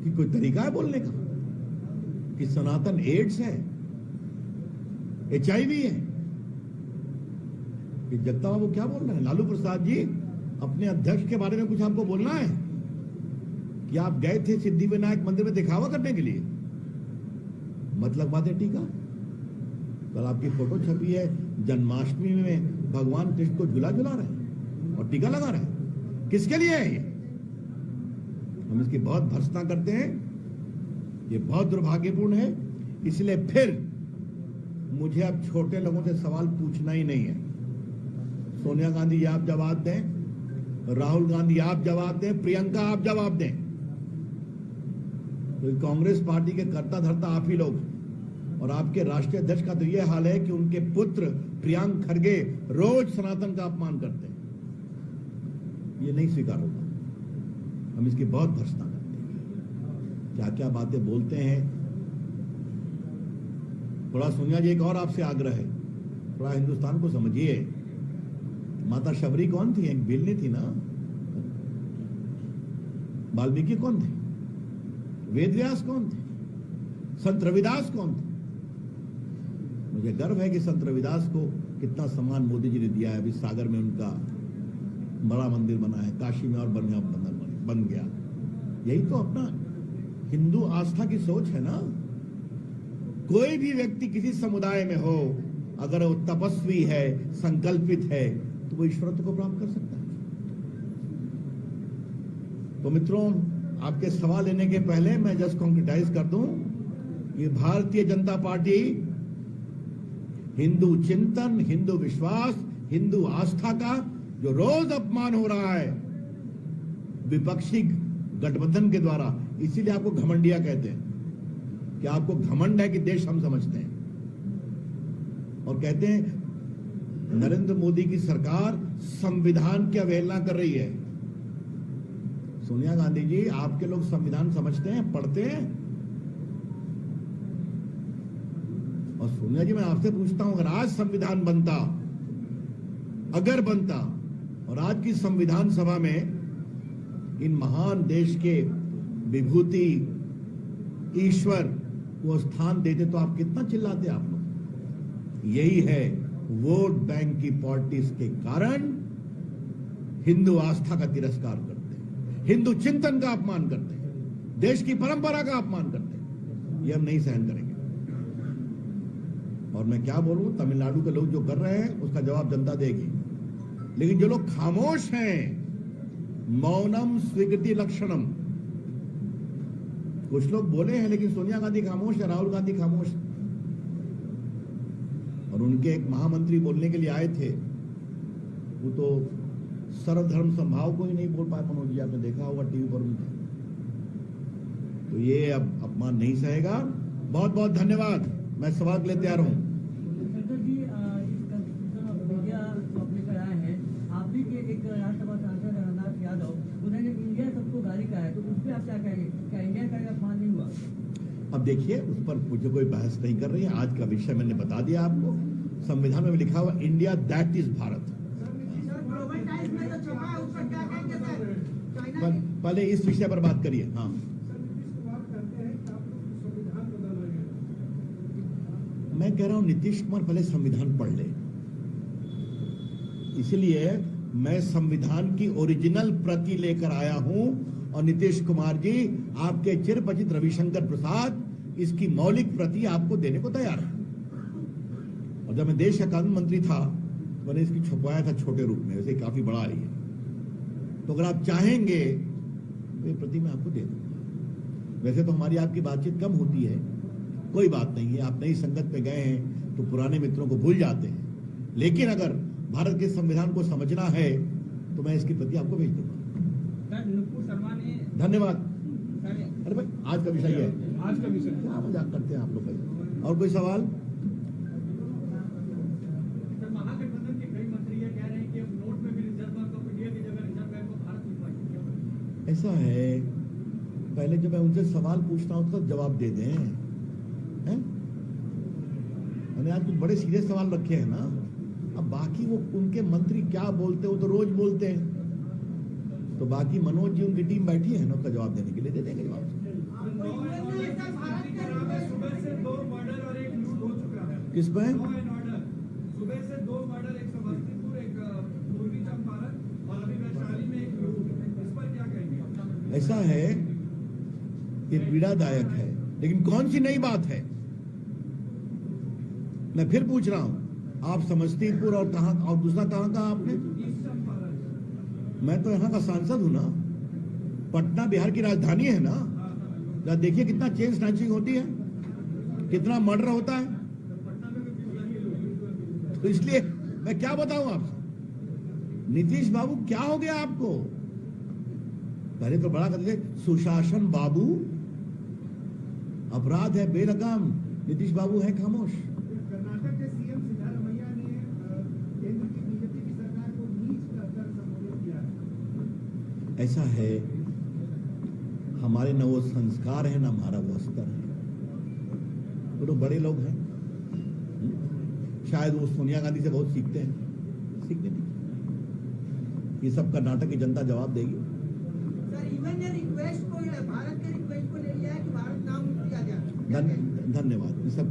कि कोई तरीका है बोलने का कि सनातन एड्स है, HIV है? कि जगता बाबू क्या बोल रहे हैं? लालू प्रसाद जी, अपने अध्यक्ष के बारे में कुछ आपको बोलना है कि आप गए थे सिद्धिविनायक मंदिर में दिखावा करने के लिए? मतलब बात है टीका। कल आपकी फोटो छपी है, जन्माष्टमी में भगवान कृष्ण को झूला झुला रहे हैं और टीका लगा रहे हैं। किसके लिए है ये? हम इसकी बहुत भर्त्सना करते हैं, ये बहुत दुर्भाग्यपूर्ण है। इसलिए फिर मुझे अब छोटे लोगों से सवाल पूछना ही नहीं है। सोनिया गांधी आप जवाब दें, राहुल गांधी आप जवाब दें, प्रियंका आप जवाब दें। तो कांग्रेस पार्टी के कर्ता धर्ता आप ही लोग, और आपके राष्ट्रीय अध्यक्ष का तो यह हाल है कि उनके पुत्र प्रियांक खड़गे रोज सनातन का अपमान करते हैं। ये नहीं स्वीकार होगा। हम इसकी बहुत भर्त्सना करते हैं, क्या क्या बातें बोलते हैं। थोड़ा सोनिया जी, एक और आपसे आग्रह है, थोड़ा हिंदुस्तान को समझिए। माता शबरी कौन थी? एक बिल्ली थी ना। वाल्मीकि कौन थे? वेदव्यास कौन थे? संत रविदास कौन थे? मुझे गर्व है कि संत रविदास को कितना सम्मान मोदी जी ने दिया है। अभी सागर में उनका बड़ा मंदिर बना है, काशी में और बढ़िया बन गया। यही तो अपना हिंदू आस्था की सोच है ना। कोई भी व्यक्ति किसी समुदाय में हो, अगर वो तपस्वी है, संकल्पित है, तो वो ईश्वरत्व को प्राप्त कर सकता है। तो मित्रों, आपके सवाल लेने के पहले मैं जस्ट कॉन्क्रिटाइज कर दूं, ये भारतीय जनता पार्टी हिंदू चिंतन, हिंदू विश्वास, हिंदू आस्था का जो रोज अपमान हो रहा है विपक्षी गठबंधन के द्वारा, इसीलिए आपको घमंडिया कहते हैं कि आपको घमंड है कि देश हम समझते हैं। और कहते हैं नरेंद्र मोदी की सरकार संविधान की अवहेलना कर रही है। सोनिया गांधी जी, आपके लोग संविधान समझते हैं, पढ़ते हैं? और सोनिया जी, मैं आपसे पूछता हूं, अगर आज संविधान बनता, अगर बनता, और आज की संविधान सभा में इन महान देश के विभूति ईश्वर को स्थान देते, तो आप कितना चिल्लाते आप लोग? यही है, वोट बैंक की पॉलिटिक्स के कारण हिंदू आस्था का तिरस्कार करते हैं, हिंदू चिंतन का अपमान करते हैं, देश की परंपरा का अपमान करते हैं। ये हम नहीं सहन करेंगे। और मैं क्या बोलूं, तमिलनाडु के लोग जो कर रहे हैं उसका जवाब जनता देगी। लेकिन जो लोग खामोश हैं, मौनम स्वीकृति लक्षणम, कुछ लोग बोले हैं, लेकिन सोनिया गांधी खामोश है, राहुल गांधी खामोश है। और उनके एक महामंत्री बोलने के लिए आए थे, वो तो सर्वधर्म संभाव को ही नहीं बोल पाए। मनोज जी, आपने देखा होगा टीवी पर उनका। तो ये अब अपमान नहीं सहेगा। बहुत बहुत धन्यवाद। मैं सवाल के लिए तैयार हूं। राज्यसभा सांसद रघुनाथ यादव, उन्होंने इंडिया सबको गाली कहा है, तो उस पर आप क्या कहेंगे? क्या इंडिया का अपमान नहीं हुआ? अब देखिए, उस पर मुझे कोई बहस नहीं कर रही है। आज का विषय मैंने बता दिया आपको। संविधान में लिखा हुआ इंडिया दैट इज भारत। पहले इस विषय पर बात करिए। हाँ, मैं कह रहा हूं नीतीश कुमार पहले संविधान पढ़ ले। इसलिए मैं संविधान की ओरिजिनल प्रति लेकर आया हूं, और नीतीश कुमार जी, आपके चिरपरिचित रविशंकर प्रसाद इसकी मौलिक प्रति आपको देने को तैयार है। और जब मैं देश का कानून मंत्री था, मैंने इसकी छुपवाया था छोटे रूप में, वैसे काफी बड़ा है ये। तो अगर आप चाहेंगे तो ये प्रति मैं आपको दे दूंगा। वैसे तो हमारी आपकी बातचीत कम होती है, कोई बात नहीं है। आप नई संगत पे गए हैं तो पुराने मित्रों को भूल जाते हैं। लेकिन अगर भारत के संविधान को समझना है तो मैं इसकी प्रति आपको भेज दूंगा। धन्यवाद। अरे भाई, आज का विषय है, आज का विषय क्या मजाक करते हैं आप लोग भाई। और कोई सवाल? महागठबंधन के कई मंत्री ये कह रहे हैं कि अब नोट में भी रिजर्व बैंक ऑफ इंडिया की जगह रिजर्व बैंक ऑफ भारत लिखवाएंगे। ऐसा है, पहले जब मैं उनसे सवाल पूछता हूं तो जवाब दे दें। मैंने आज कुछ बड़े सीधे सवाल रखे हैं ना। अब बाकी वो उनके मंत्री क्या बोलते हैं, वो तो रोज बोलते हैं। तो बाकी मनोज जी, उनकी टीम बैठी है ना, उसका जवाब देने के लिए दे देंगे जवाब। सुबह से 2 मर्डर और 1 लूट हो चुका है। किस पे? Law and order. सुबह से 2 मर्डर, एक समस्तीपुर, एक पूर्वी चंपारण और अभी वैशाली में 1 लूट। इस पर क्या कहेंगे? ऐसा है, ये पीड़ादायक है, लेकिन कौन सी नई बात है? मैं फिर पूछ रहा हूं, आप समस्तीपुर और कहां और दूसरा कहां का आपने? ईस्ट चंपारण। मैं तो यहाँ का सांसद हूं ना। पटना बिहार की राजधानी है ना। जरा देखिए कितना चेन स्नैचिंग होती है, कितना मर्डर होता है। तो इसलिए मैं क्या बताऊं आपसे, नीतीश बाबू क्या हो गया आपको? पहले तो बड़ा करते थे सुशासन बाबू, अपराध है बेलगाम, नीतीश बाबू है खामोश। कर्नाटक के सीएम सिद्धारमैया ने केंद्र की बीजेपी की सरकार को नीच कहकर संबोधित किया है। ऐसा है, हमारे न वो संस्कार है, न हमारा वो स्तर है। वो तो बड़े लोग हैं, शायद वो सोनिया गांधी से बहुत सीखते हैं, सीखने दीजिए। ये सब कर्नाटक की जनता जवाब देगी। सर, इवन ने रिक्वेस्ट को, भारत के रिक्वेस्ट को ले लिया है कि भारत नाम दिया जाए। धन्यवाद। ये सब